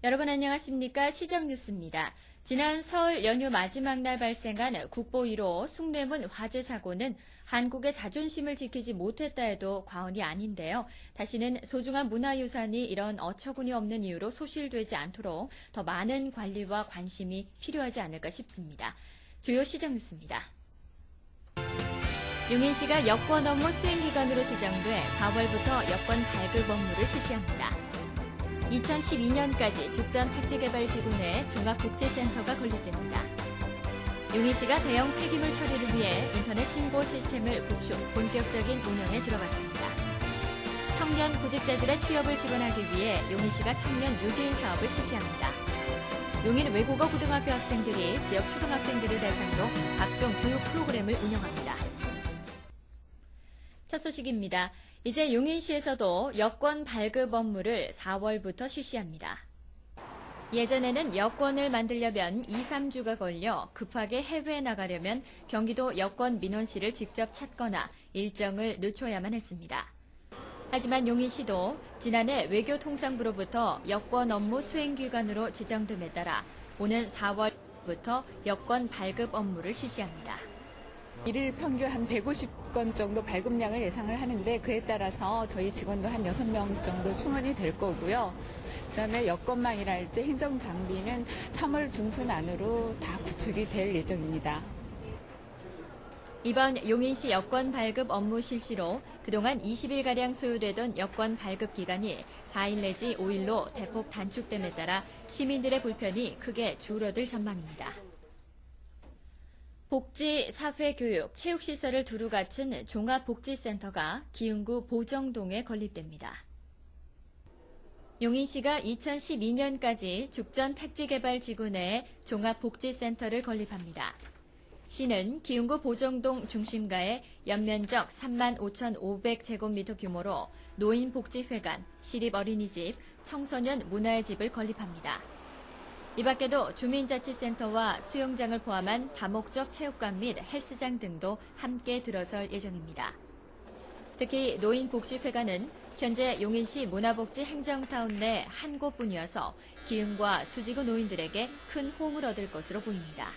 여러분 안녕하십니까? 시정뉴스입니다. 지난 설 연휴 마지막 날 발생한 국보 1호 숭례문 화재 사고는 한국의 자존심을 지키지 못했다 해도 과언이 아닌데요. 다시는 소중한 문화유산이 이런 어처구니 없는 이유로 소실되지 않도록 더 많은 관리와 관심이 필요하지 않을까 싶습니다. 주요 시정뉴스입니다. 용인시가 여권 업무 수행기간으로 지정돼 4월부터 여권 발급 업무를 실시합니다. 2012년까지 죽전 택지개발지구 내 종합복지센터가 건립됩니다. 용인시가 대형 폐기물 처리를 위해 인터넷 신고 시스템을 구축, 본격적인 운영에 들어갔습니다. 청년 구직자들의 취업을 지원하기 위해 용인시가 청년 뉴딜 사업을 실시합니다. 용인 외국어 고등학교 학생들이 지역 초등학생들을 대상으로 각종 교육 프로그램을 운영합니다. 첫 소식입니다. 이제 용인시에서도 여권 발급 업무를 4월부터 실시합니다. 예전에는 여권을 만들려면 2, 3주가 걸려 급하게 해외에 나가려면 경기도 여권 민원실을 직접 찾거나 일정을 늦춰야만 했습니다. 하지만 용인시도 지난해 외교통상부로부터 여권 업무 수행기관으로 지정됨에 따라 오는 4월부터 여권 발급 업무를 실시합니다. 일일 평균 한 150건 정도 발급량을 예상을 하는데 그에 따라서 저희 직원도 한 6명 정도 충원이 될 거고요. 그다음에 여권망이랄지 행정장비는 3월 중순 안으로 다 구축이 될 예정입니다. 이번 용인시 여권 발급 업무 실시로 그동안 20일가량 소요되던 여권 발급 기간이 4일 내지 5일로 대폭 단축됨에 따라 시민들의 불편이 크게 줄어들 전망입니다. 복지, 사회, 교육, 체육시설을 두루 갖춘 종합복지센터가 기흥구 보정동에 건립됩니다. 용인시가 2012년까지 죽전 택지개발지구 내에 종합복지센터를 건립합니다. 시는 기흥구 보정동 중심가에 연면적 35,500제곱미터 규모로 노인복지회관, 시립어린이집, 청소년 문화의 집을 건립합니다. 이 밖에도 주민자치센터와 수영장을 포함한 다목적 체육관 및 헬스장 등도 함께 들어설 예정입니다. 특히 노인복지회관은 현재 용인시 문화복지 행정타운 내 한 곳뿐이어서 기흥과 수지구 노인들에게 큰 호응을 얻을 것으로 보입니다.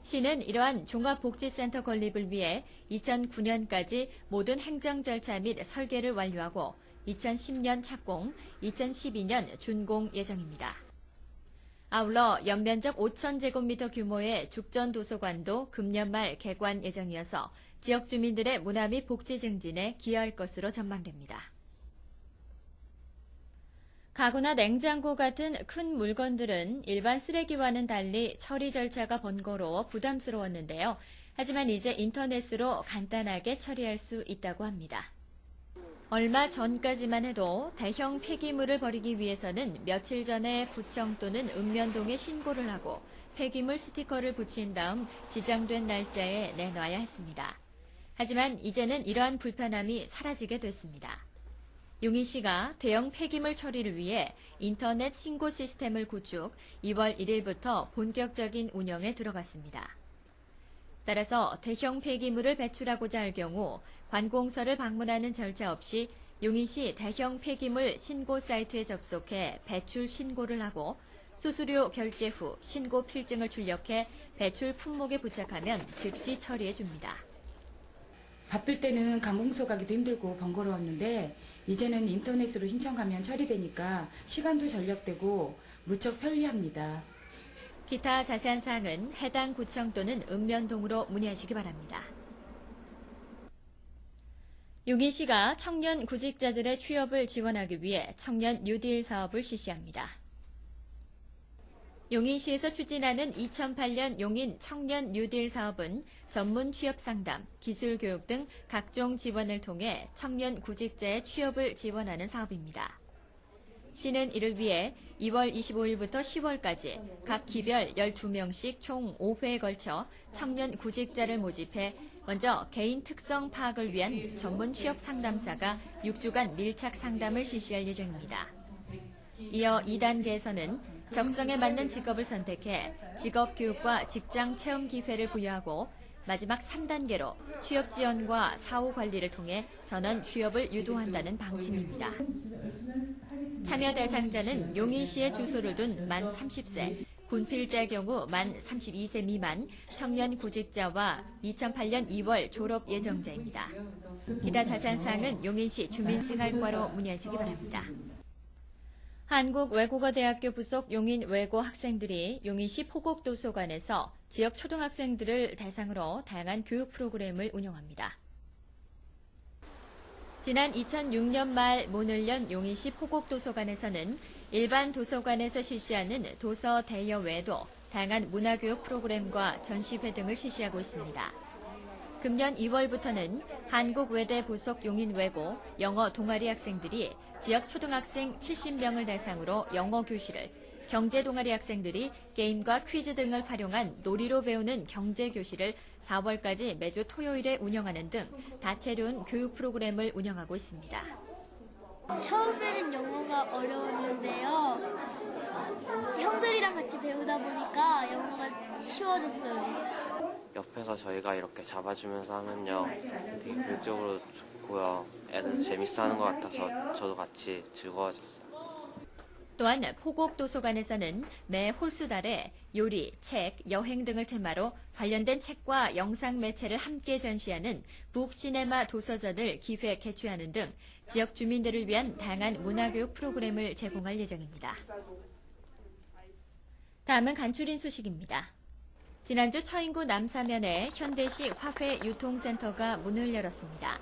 시는 이러한 종합복지센터 건립을 위해 2009년까지 모든 행정 절차 및 설계를 완료하고 2010년 착공, 2012년 준공 예정입니다. 아울러 연면적 5,000제곱미터 규모의 죽전도서관도 금년 말 개관 예정이어서 지역 주민들의 문화 및 복지 증진에 기여할 것으로 전망됩니다. 가구나 냉장고 같은 큰 물건들은 일반 쓰레기와는 달리 처리 절차가 번거로워 부담스러웠는데요. 하지만 이제 인터넷으로 간단하게 처리할 수 있다고 합니다. 얼마 전까지만 해도 대형 폐기물을 버리기 위해서는 며칠 전에 구청 또는 읍면동에 신고를 하고 폐기물 스티커를 붙인 다음 지정된 날짜에 내놔야 했습니다. 하지만 이제는 이러한 불편함이 사라지게 됐습니다. 용인시가 대형 폐기물 처리를 위해 인터넷 신고 시스템을 구축, 2월 1일부터 본격적인 운영에 들어갔습니다. 따라서 대형 폐기물을 배출하고자 할 경우 관공서를 방문하는 절차 없이 용인시 대형 폐기물 신고 사이트에 접속해 배출 신고를 하고 수수료 결제 후 신고 필증을 출력해 배출 품목에 부착하면 즉시 처리해 줍니다. 바쁠 때는 관공서 가기도 힘들고 번거로웠는데 이제는 인터넷으로 신청하면 처리되니까 시간도 절약되고 무척 편리합니다. 기타 자세한 사항은 해당 구청 또는 읍면동으로 문의하시기 바랍니다. 용인시가 청년 구직자들의 취업을 지원하기 위해 청년 뉴딜 사업을 실시합니다. 용인시에서 추진하는 2008년 용인 청년 뉴딜 사업은 전문 취업 상담, 기술 교육 등 각종 지원을 통해 청년 구직자의 취업을 지원하는 사업입니다. 시는 이를 위해 2월 25일부터 10월까지 각 기별 12명씩 총 5회에 걸쳐 청년 구직자를 모집해 먼저 개인 특성 파악을 위한 전문 취업 상담사가 6주간 밀착 상담을 실시할 예정입니다. 이어 2단계에서는 적성에 맞는 직업을 선택해 직업 교육과 직장 체험 기회를 부여하고 마지막 3단계로 취업 지원과 사후 관리를 통해 전원 취업을 유도한다는 방침입니다. 참여 대상자는 용인시에 주소를 둔 만 30세, 군필자의 경우 만 32세 미만, 청년 구직자와 2008년 2월 졸업 예정자입니다. 기타 자세한 사항은 용인시 주민생활과로 문의하시기 바랍니다. 한국외국어대학교 부속 용인외고 학생들이 용인시 포곡도서관에서 지역 초등학생들을 대상으로 다양한 교육 프로그램을 운영합니다. 지난 2006년 말 문을 연 용인시 포곡도서관에서는 일반 도서관에서 실시하는 도서 대여 외에도 다양한 문화교육 프로그램과 전시회 등을 실시하고 있습니다. 금년 2월부터는 한국외대 부속 용인외고 영어 동아리 학생들이 지역 초등학생 70명을 대상으로 영어 교실을, 경제 동아리 학생들이 게임과 퀴즈 등을 활용한 놀이로 배우는 경제 교실을 4월까지 매주 토요일에 운영하는 등 다채로운 교육 프로그램을 운영하고 있습니다. 처음에는 영어가 어려웠는데요. 형들이랑 같이 배우다 보니까 영어가 쉬워졌어요. 옆에서 저희가 이렇게 잡아주면서 하면요, 되게 교육적으로 좋고요. 애들도 재밌어하는 것 같아서 저도 같이 즐거워졌어요. 또한 포곡도서관에서는 매 홀수달에 요리, 책, 여행 등을 테마로 관련된 책과 영상 매체를 함께 전시하는 북시네마 도서전을 기획 개최하는 등 지역 주민들을 위한 다양한 문화교육 프로그램을 제공할 예정입니다. 다음은 간추린 소식입니다. 지난주 처인구 남사면에 현대시 화훼유통센터가 문을 열었습니다.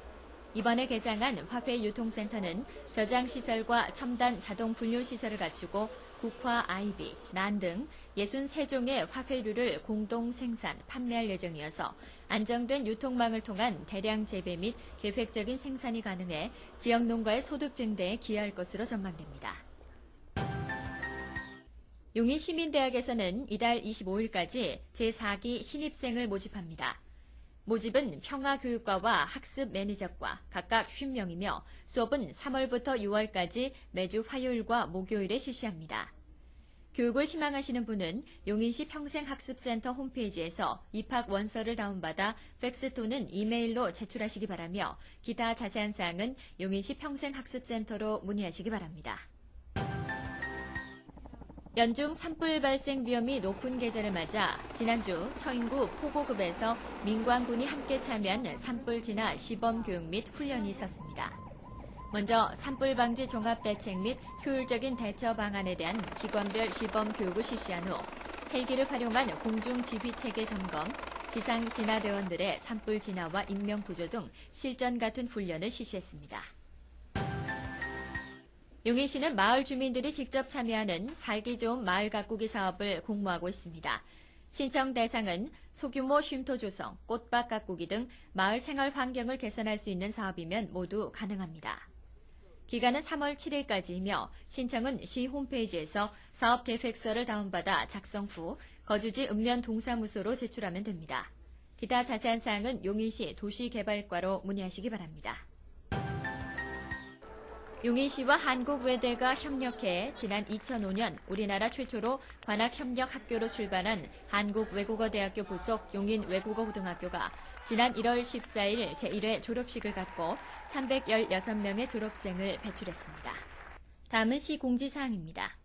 이번에 개장한 화훼유통센터는 저장시설과 첨단 자동 분류시설을 갖추고 국화, 아이비, 난 등 63종의 화훼류를 공동 생산, 판매할 예정이어서 안정된 유통망을 통한 대량 재배 및 계획적인 생산이 가능해 지역 농가의 소득 증대에 기여할 것으로 전망됩니다. 용인시민대학에서는 이달 25일까지 제4기 신입생을 모집합니다. 모집은 평화교육과와 학습 매니저과 각각 50명이며 수업은 3월부터 6월까지 매주 화요일과 목요일에 실시합니다. 교육을 희망하시는 분은 용인시 평생학습센터 홈페이지에서 입학 원서를 다운받아 팩스 또는 이메일로 제출하시기 바라며 기타 자세한 사항은 용인시 평생학습센터로 문의하시기 바랍니다. 연중 산불 발생 위험이 높은 계절을 맞아 지난주 처인구 포고급에서 민관군이 함께 참여한 산불 진화 시범 교육 및 훈련이 있었습니다. 먼저 산불 방지 종합 대책 및 효율적인 대처 방안에 대한 기관별 시범 교육을 실시한 후 헬기를 활용한 공중 지휘 체계 점검, 지상 진화대원들의 산불 진화와 인명 구조 등 실전 같은 훈련을 실시했습니다. 용인시는 마을 주민들이 직접 참여하는 살기 좋은 마을 가꾸기 사업을 공모하고 있습니다. 신청 대상은 소규모 쉼터 조성, 꽃밭 가꾸기 등 마을 생활 환경을 개선할 수 있는 사업이면 모두 가능합니다. 기간은 3월 7일까지이며 신청은 시 홈페이지에서 사업 계획서를 다운받아 작성 후 거주지 읍면 동사무소로 제출하면 됩니다. 기타 자세한 사항은 용인시 도시개발과로 문의하시기 바랍니다. 용인시와 한국외대가 협력해 지난 2005년 우리나라 최초로 관악협력학교로 출발한 한국외국어대학교 부속 용인외국어고등학교가 지난 1월 14일 제1회 졸업식을 갖고 316명의 졸업생을 배출했습니다. 다음은 시 공지사항입니다.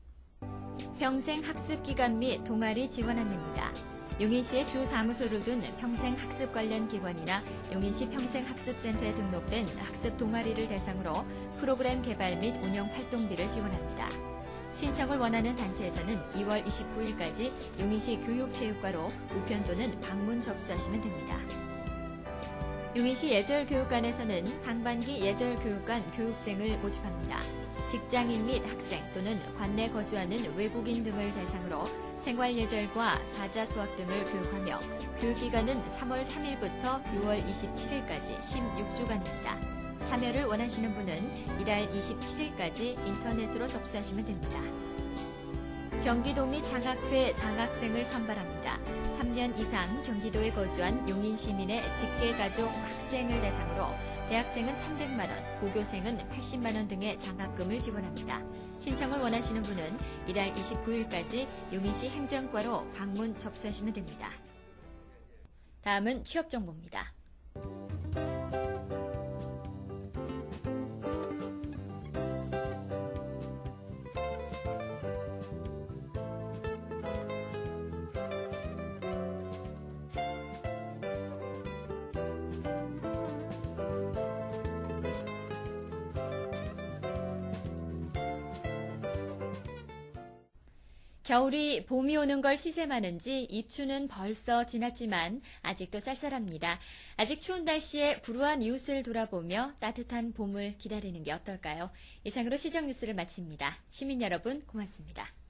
평생학습기관 및 동아리 지원 안내입니다. 용인시의 주 사무소를 둔 평생학습 관련 기관이나 용인시 평생학습센터에 등록된 학습 동아리를 대상으로 프로그램 개발 및 운영 활동비를 지원합니다. 신청을 원하는 단체에서는 2월 29일까지 용인시 교육체육과로 우편 또는 방문 접수하시면 됩니다. 용인시 예절교육관에서는 상반기 예절교육관 교육생을 모집합니다. 직장인 및 학생 또는 관내 거주하는 외국인 등을 대상으로 생활예절과 사자수학 등을 교육하며 교육기간은 3월 3일부터 6월 27일까지 16주간입니다. 참여를 원하시는 분은 이달 27일까지 인터넷으로 접수하시면 됩니다. 경기도 및 장학회 장학생을 선발합니다. 3년 이상 경기도에 거주한 용인 시민의 직계가족 학생을 대상으로 대학생은 300만 원, 고교생은 80만 원 등의 장학금을 지원합니다. 신청을 원하시는 분은 이달 29일까지 용인시 행정과로 방문 접수하시면 됩니다. 다음은 취업 정보입니다. 겨울이 봄이 오는 걸 시샘하는지 입추는 벌써 지났지만 아직도 쌀쌀합니다. 아직 추운 날씨에 불우한 이웃을 돌아보며 따뜻한 봄을 기다리는 게 어떨까요? 이상으로 시정 뉴스를 마칩니다. 시민 여러분 고맙습니다.